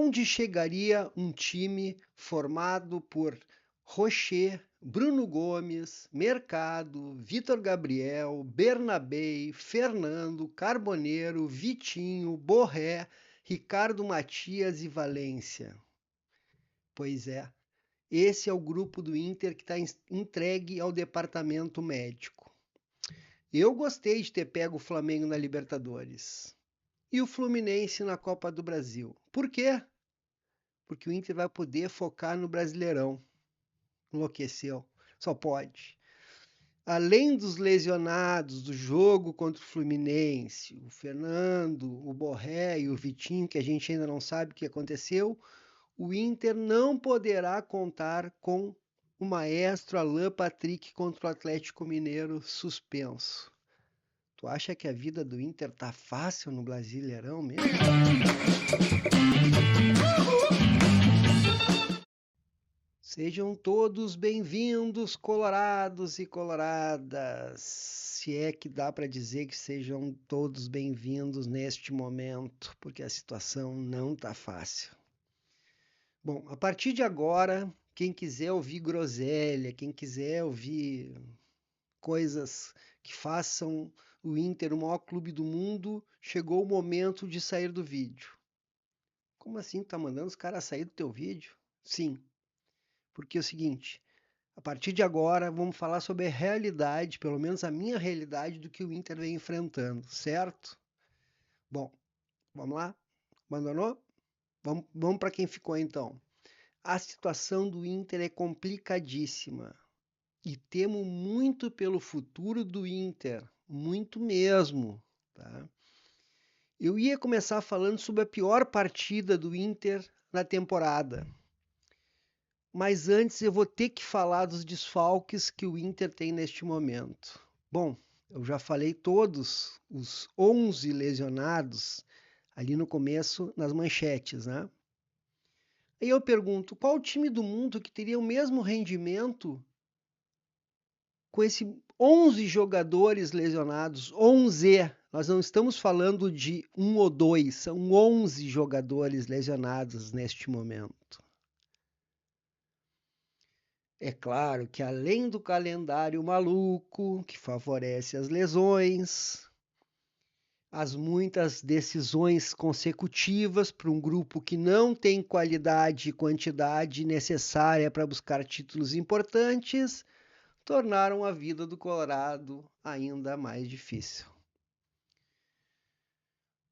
aonde chegaria um time formado por Rocher, Bruno Gomes, Mercado, Vitor Gabriel, Bernabei, Fernando, Carboneiro, Vitinho, Borré, Ricardo Matias e Valência? Pois é, esse é o grupo do Inter que está entregue ao departamento médico. Eu gostei de ter pego o Flamengo na Libertadores e o Fluminense na Copa do Brasil. Por quê? Porque o Inter vai poder focar no Brasileirão. Enlouqueceu. Só pode. Além dos lesionados do jogo contra o Fluminense, o Fernando, o Borré e o Vitinho, que a gente ainda não sabe o que aconteceu, o Inter não poderá contar com o maestro Alan Patrick contra o Atlético Mineiro suspenso. Tu acha que a vida do Inter tá fácil no Brasileirão mesmo? Sejam todos bem-vindos, colorados e coloradas. Se é que dá para dizer que sejam todos bem-vindos neste momento, porque a situação não tá fácil. Bom, a partir de agora, quem quiser ouvir groselha, quem quiser ouvir coisas que façam o Inter o maior clube do mundo, chegou o momento de sair do vídeo. Como assim? Tá mandando os caras sair do teu vídeo? Sim, porque é o seguinte, a partir de agora vamos falar sobre a realidade, pelo menos a minha realidade do que o Inter vem enfrentando, certo? Bom, vamos lá? Abandonou? Vamos para quem ficou então. A situação do Inter é complicadíssima e temo muito pelo futuro do Inter, muito mesmo, tá? Eu ia começar falando sobre a pior partida do Inter na temporada. Mas antes eu vou ter que falar dos desfalques que o Inter tem neste momento. Bom, eu já falei todos os 11 lesionados ali no começo nas manchetes, né? Aí eu pergunto, qual time do mundo que teria o mesmo rendimento com esses 11 jogadores lesionados? 11! Nós não estamos falando de um ou dois, são 11 jogadores lesionados neste momento. É claro que além do calendário maluco, que favorece as lesões, as muitas decisões consecutivas para um grupo que não tem qualidade e quantidade necessária para buscar títulos importantes, tornaram a vida do Colorado ainda mais difícil.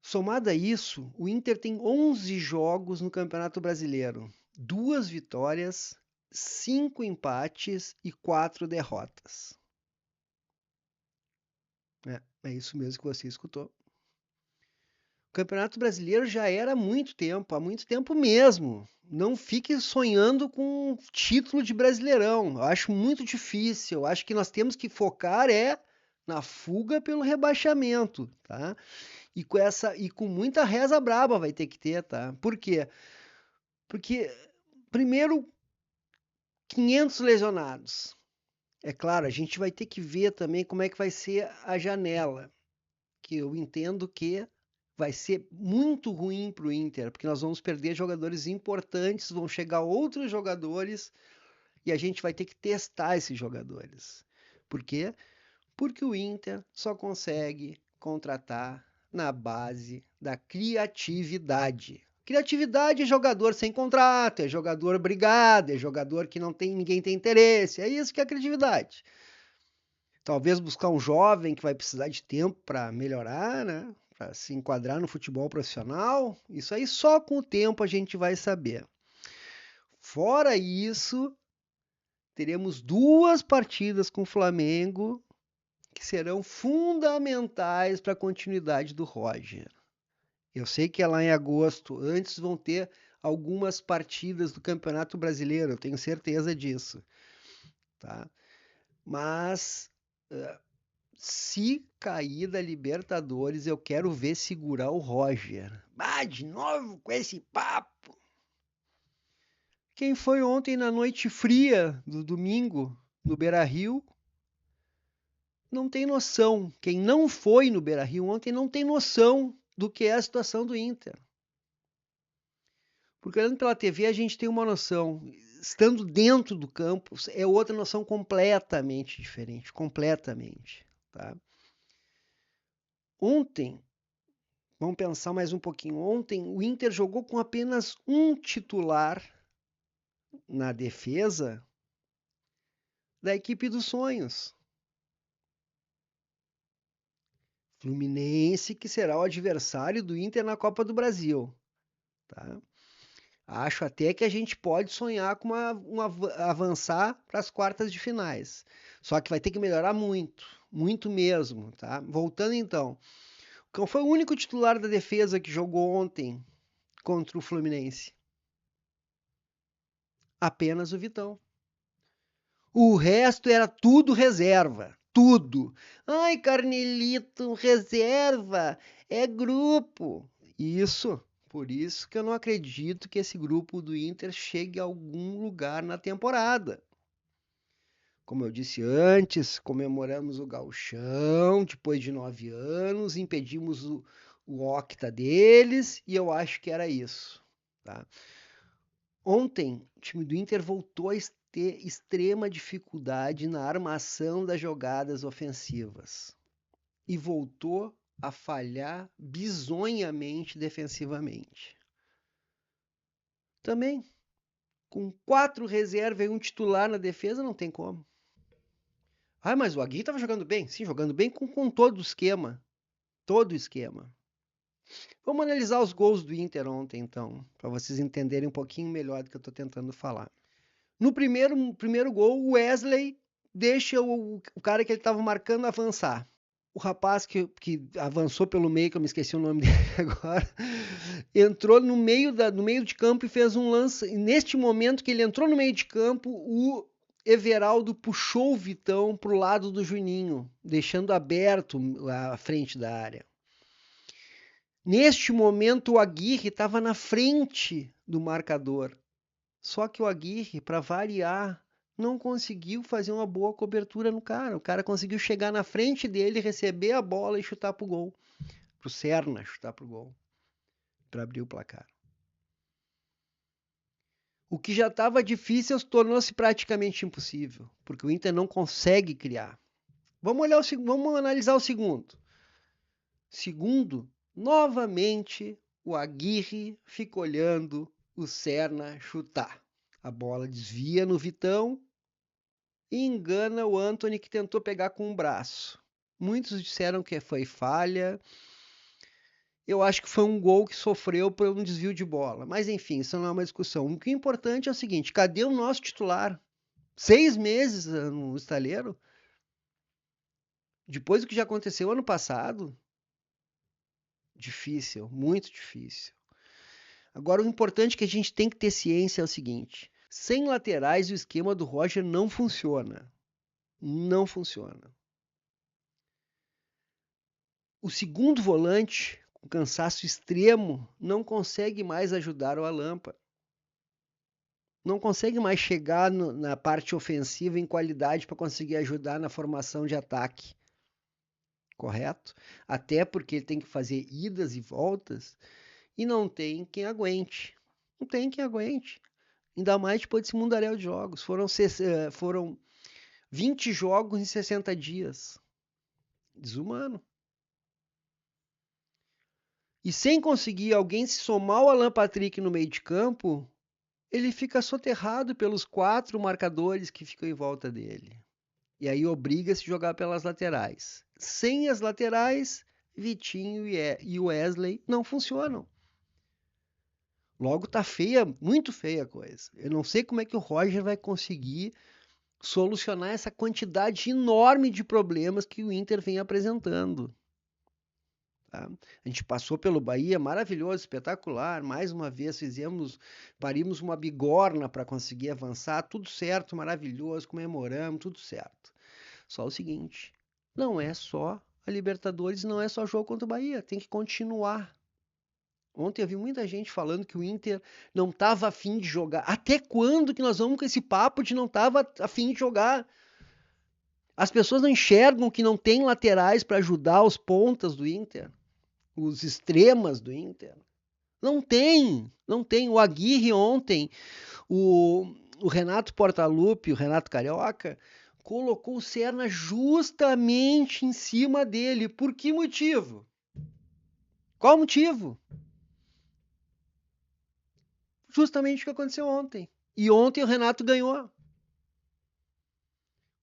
Somado a isso, o Inter tem 11 jogos no Campeonato Brasileiro, 2 vitórias, 5 empates e 4 derrotas. É isso mesmo que você escutou. O Campeonato Brasileiro já era há muito tempo mesmo. Não fique sonhando com um título de Brasileirão. Eu acho muito difícil. Eu acho que nós temos que focar na fuga pelo rebaixamento, tá? E com muita reza braba vai ter que ter, tá? Por quê? Porque primeiro 500 lesionados. É claro, a gente vai ter que ver também como é que vai ser a janela, que eu entendo que vai ser muito ruim para o Inter, porque nós vamos perder jogadores importantes, vão chegar outros jogadores e a gente vai ter que testar esses jogadores. Por quê? Porque o Inter só consegue contratar na base da criatividade. Criatividade é jogador sem contrato, é jogador brigado, é jogador que ninguém tem interesse. É isso que é criatividade. Talvez buscar um jovem que vai precisar de tempo para melhorar, né? Para se enquadrar no futebol profissional. Isso aí só com o tempo a gente vai saber. Fora isso, teremos 2 partidas com o Flamengo que serão fundamentais para a continuidade do Roger. Eu sei que é lá em agosto, antes vão ter algumas partidas do Campeonato Brasileiro, eu tenho certeza disso, tá? Mas se cair da Libertadores, eu quero ver segurar o Roger. Ah, de novo com esse papo. Quem foi ontem na noite fria do domingo no Beira-Rio não tem noção. Quem não foi no Beira-Rio ontem não tem noção do que é a situação do Inter. Porque olhando pela TV a gente tem uma noção, estando dentro do campo é outra noção completamente diferente, completamente, tá? Ontem, vamos pensar mais um pouquinho, ontem o Inter jogou com apenas um titular na defesa da equipe dos sonhos. Fluminense, que será o adversário do Inter na Copa do Brasil, tá? Acho até que a gente pode sonhar com avançar para as quartas de finais. Só que vai ter que melhorar muito, muito mesmo, tá? Voltando então, qual foi o único titular da defesa que jogou ontem contra o Fluminense? Apenas o Vitão. O resto era tudo reserva, tudo. Ai, Carnelito, reserva, é grupo. Isso, por isso que eu não acredito que esse grupo do Inter chegue a algum lugar na temporada. Como eu disse antes, comemoramos o Gauchão depois de 9 anos, impedimos o octa deles e eu acho que era isso, tá? Ontem, o time do Inter voltou a ter extrema dificuldade na armação das jogadas ofensivas e voltou a falhar bizonhamente defensivamente. Também, com 4 reservas e um titular na defesa, não tem como. Ah, mas o Aguirre estava jogando bem. Sim, jogando bem com todo o esquema. Todo o esquema. Vamos analisar os gols do Inter ontem, então, para vocês entenderem um pouquinho melhor do que eu estou tentando falar. No primeiro gol, o Wesley deixa o cara que ele estava marcando avançar. O rapaz que avançou pelo meio, que eu me esqueci o nome dele agora, entrou no meio de campo e fez um lance. E neste momento que ele entrou no meio de campo, o Everaldo puxou o Vitão para o lado do Juninho, deixando aberto a frente da área. Neste momento, o Aguirre estava na frente do marcador. Só que o Aguirre, para variar, não conseguiu fazer uma boa cobertura no cara. O cara conseguiu chegar na frente dele, receber a bola e chutar pro gol. Pro Serna chutar pro gol. Para abrir o placar. O que já estava difícil tornou-se praticamente impossível, porque o Inter não consegue criar. Vamos analisar o segundo. Segundo, novamente, o Aguirre fica olhando o Serna chutar. A bola desvia no Vitão e engana o Antony, que tentou pegar com um braço. Muitos disseram que foi falha. Eu acho que foi um gol que sofreu por um desvio de bola. Mas enfim, isso não é uma discussão. O que é importante é o seguinte: cadê o nosso titular? 6 meses no estaleiro? Depois do que já aconteceu ano passado? Difícil, muito difícil. Agora, o importante que a gente tem que ter ciência é o seguinte: sem laterais, o esquema do Roger não funciona. Não funciona. O segundo volante, com cansaço extremo, não consegue mais ajudar o Alampa. Não consegue mais chegar na parte ofensiva em qualidade para conseguir ajudar na formação de ataque. Correto? Até porque ele tem que fazer idas e voltas e não tem quem aguente. Não tem quem aguente. Ainda mais depois desse mundaréu de jogos. Foram 20 jogos em 60 dias. Desumano. E sem conseguir alguém se somar ao Alan Patrick no meio de campo, ele fica soterrado pelos 4 marcadores que ficam em volta dele. E aí obriga a se jogar pelas laterais. Sem as laterais, Vitinho e Wesley não funcionam. Logo tá feia, muito feia a coisa. Eu não sei como é que o Roger vai conseguir solucionar essa quantidade enorme de problemas que o Inter vem apresentando. Tá? A gente passou pelo Bahia, maravilhoso, espetacular. Mais uma vez parimos uma bigorna para conseguir avançar, tudo certo, maravilhoso, comemoramos, tudo certo. Só o seguinte, não é só a Libertadores, não é só jogo contra o Bahia, tem que continuar. Ontem eu vi muita gente falando que o Inter não estava afim de jogar. Até quando que nós vamos com esse papo de não estava afim de jogar? As pessoas não enxergam que não tem laterais para ajudar os pontas do Inter, os extremas do Inter. Não tem, não tem. O Aguirre ontem, o Renato Portaluppi, o Renato Carioca, colocou o Serna justamente em cima dele. Por que motivo? Qual o motivo? Justamente o que aconteceu ontem. E ontem o Renato ganhou.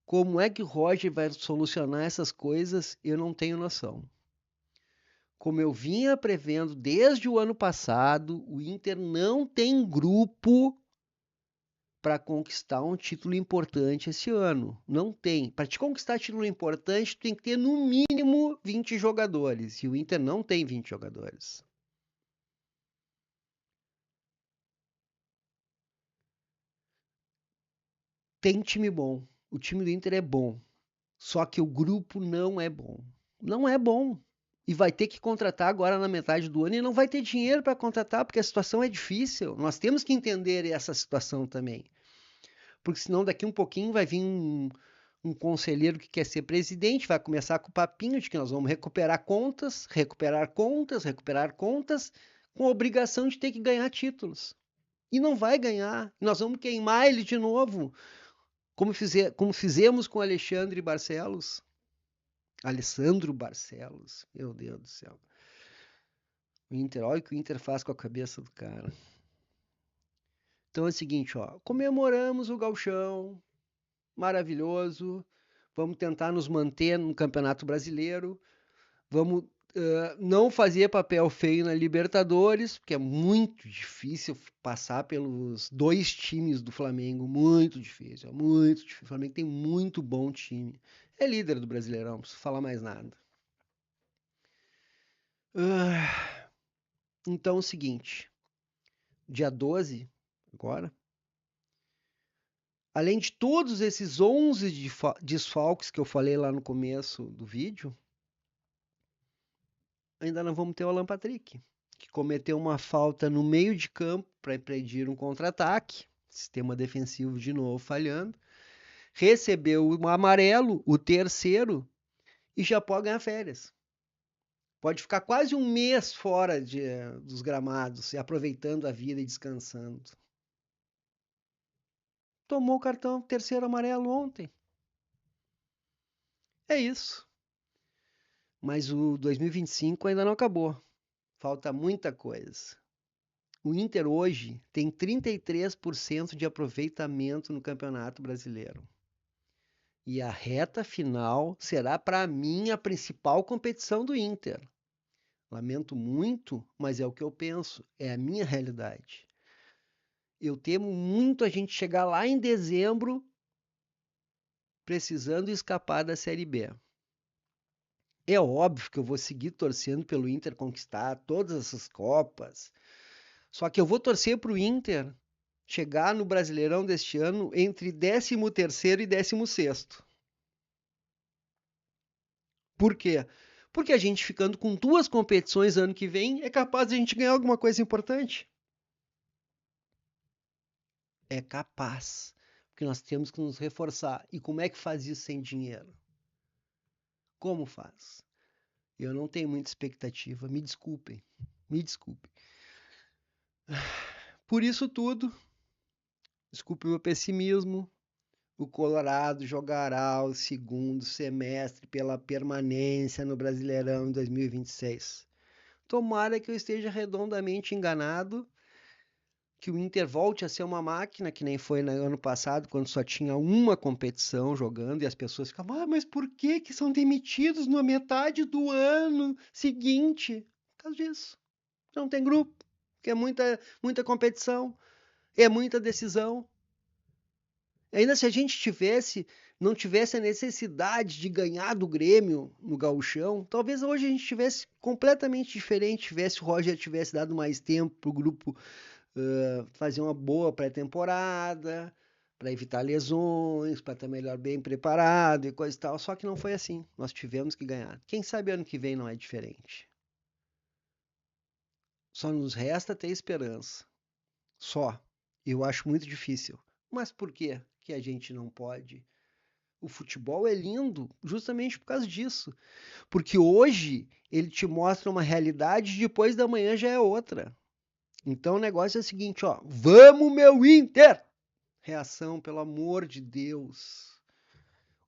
Como é que o Roger vai solucionar essas coisas? Eu não tenho noção. Como eu vinha prevendo desde o ano passado, o Inter não tem grupo para conquistar um título importante esse ano. Não tem. Para te conquistar título importante, tu tem que ter no mínimo 20 jogadores. E o Inter não tem 20 jogadores. Tem time bom. O time do Inter é bom. Só que o grupo não é bom. Não é bom. E vai ter que contratar agora na metade do ano e não vai ter dinheiro para contratar porque a situação é difícil. Nós temos que entender essa situação também. Porque senão daqui um pouquinho vai vir um conselheiro que quer ser presidente, vai começar com o papinho de que nós vamos recuperar contas, recuperar contas, recuperar contas, com a obrigação de ter que ganhar títulos. E não vai ganhar. Nós vamos queimar ele de novo, como fizemos com Alexandre Barcelos. Alessandro Barcelos, meu Deus do céu. O Inter, olha o que o Inter faz com a cabeça do cara. Então é o seguinte, ó, comemoramos o gauchão, maravilhoso, vamos tentar nos manter no Campeonato Brasileiro, vamos não fazer papel feio na Libertadores, porque é muito difícil passar pelos dois times do Flamengo, muito difícil, é muito difícil. O Flamengo tem muito bom time. É líder do Brasileirão, não preciso falar mais nada. Então é o seguinte, dia 12, agora, além de todos esses 11 desfalques que eu falei lá no começo do vídeo, ainda não vamos ter o Alan Patrick, que cometeu uma falta no meio de campo para impedir um contra-ataque, sistema defensivo de novo falhando, recebeu um amarelo, o terceiro, e já pode ganhar férias. Pode ficar quase um mês fora dos gramados, aproveitando a vida e descansando. Tomou o cartão terceiro amarelo ontem. É isso. Mas o 2025 ainda não acabou. Falta muita coisa. O Inter hoje tem 33% de aproveitamento no Campeonato Brasileiro. E a reta final será, para mim, a principal competição do Inter. Lamento muito, mas é o que eu penso, é a minha realidade. Eu temo muito a gente chegar lá em dezembro precisando escapar da Série B. É óbvio que eu vou seguir torcendo pelo Inter conquistar todas essas Copas. Só que eu vou torcer para o Inter chegar no Brasileirão deste ano entre 13º e 16º. Por quê? Porque a gente ficando com duas competições ano que vem é capaz de a gente ganhar alguma coisa importante. É capaz. Porque nós temos que nos reforçar. E como é que faz isso sem dinheiro? Como faz? Eu não tenho muita expectativa. Me desculpem. Me desculpem. Por isso tudo, desculpe o meu pessimismo, o Colorado jogará o segundo semestre pela permanência no Brasileirão em 2026. Tomara que eu esteja redondamente enganado, que o Inter volte a ser uma máquina, que nem foi no ano passado, quando só tinha uma competição jogando e as pessoas ficavam, mas por que que são demitidos na metade do ano seguinte? Por causa disso. Não tem grupo, que é muita competição, é muita decisão. Ainda se a gente não tivesse a necessidade de ganhar do Grêmio no Gauchão, talvez hoje a gente tivesse completamente diferente, tivesse o Roger tivesse dado mais tempo para o grupo fazer uma boa pré-temporada, para evitar lesões, para estar melhor bem preparado e coisa e tal. Só que não foi assim. Nós tivemos que ganhar. Quem sabe ano que vem não é diferente. Só nos resta ter esperança. Só. Eu acho muito difícil. Mas por que que a gente não pode? O futebol é lindo justamente por causa disso. Porque hoje ele te mostra uma realidade e depois da manhã já é outra. Então o negócio é o seguinte, ó, vamos meu Inter! Reação, pelo amor de Deus.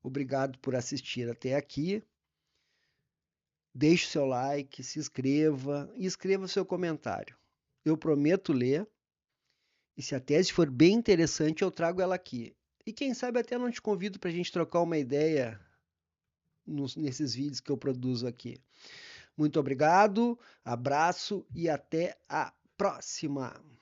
Obrigado por assistir até aqui. Deixe o seu like, se inscreva e escreva o seu comentário. Eu prometo ler. E se a tese for bem interessante, eu trago ela aqui. E quem sabe até não te convido para a gente trocar uma ideia nesses vídeos que eu produzo aqui. Muito obrigado, abraço e até a próxima!